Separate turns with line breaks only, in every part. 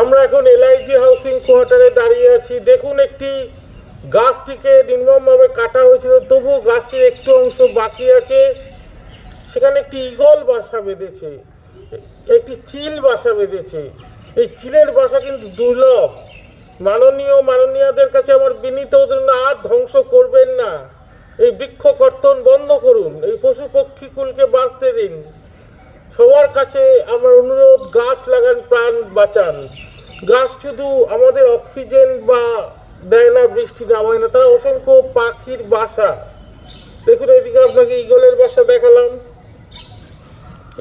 আমরা এখন LIG housing কোয়ার্টারে দাঁড়িয়ে আছি। দেখুন, একটি গাছটিকে নির্মমভাবে কাটা হয়েছিল, তবুও গাছটির একটু অংশ বাকি আছে। সেখানে একটি ঈগল বাসা বেঁধেছে, একটি চিল বাসা বেঁধেছে। এই চিলের বাসা কিন্তু দুর্লভ। মাননীয়দের কাছে আমার বিনীত অনুরোধ, আর ধ্বংস করবেন না। এই বৃক্ষ কর্তন বন্ধ করুন, এই পশু পক্ষীকুলকে বাঁচতে দিন। সবার কাছে আমার অনুরোধ, গাছ লাগান, প্রাণ বাঁচান। গাছ শুধু আমাদের অক্সিজেন বা দেয় না, বৃষ্টি নামায় না, তারা অসংখ্য পাখির বাসা। দেখুন, এদিকে আপনাকে ঈগলের বাসা দেখালাম,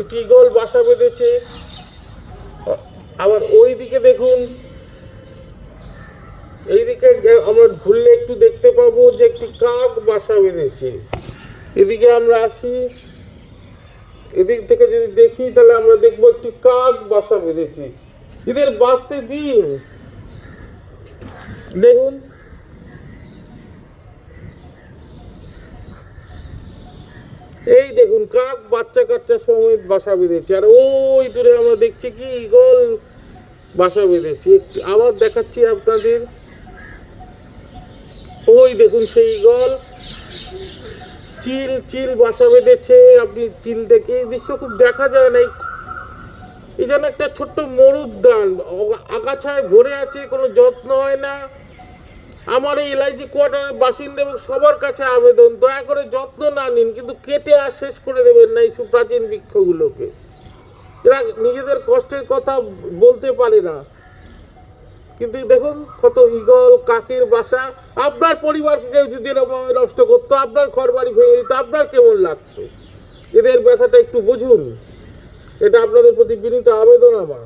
একটি ঈগল বাসা বেঁধেছে। আবার ওই দিকে দেখুন, এইদিকে আমরা ঘুরলে একটু দেখতে পাবো যে একটি কাক বাসা বেঁধেছে। এদিকে আমরা আসি, এদিক থেকে যদি দেখি তাহলে আমরা দেখবো একটি কাক বাসা বেঁধেছে। এদের বাঁচতে দিন। দেখুন, এই দেখুন, কাক বাচ্চা কাচ্চা সমেত বাসা বেঁধেছে। আর ওই দূরে আমরা দেখছি কি ঈগল বাসা বেঁধেছে। আবার দেখাচ্ছি আপনাদের, ওই দেখুন সেই ঈগল। চিল বাসা বেঁধেছে। আপনি চিলটাকে, এই দৃশ্য খুব দেখা যায় না। এই যেন একটা ছোট্ট মরুদ্যান, আগাছায় ভরে আছে, কোনো যত্ন হয় না। আমার এই এলআইজি কোয়ার্টারের বাসিন্দা এবং সবার কাছে আবেদন, দয়া করে যত্ন না নিন, কিন্তু কেটে আর শেষ করে দেবেন না এই সুপ্রাচীন বৃক্ষগুলোকে। এরা নিজেদের কষ্টের কথা বলতে পারে না, কিন্তু দেখুন কত ঈগল কাকের বাসা। আপনার পরিবারকে কেউ যদি এরকমভাবে নষ্ট করতো, আপনার ঘর বাড়ি ভেঙে দিত, আপনার কেমন লাগতো? এদের ব্যথাটা একটু বুঝুন। এটা আপনাদের প্রতি বিনীত আবেদন আমার।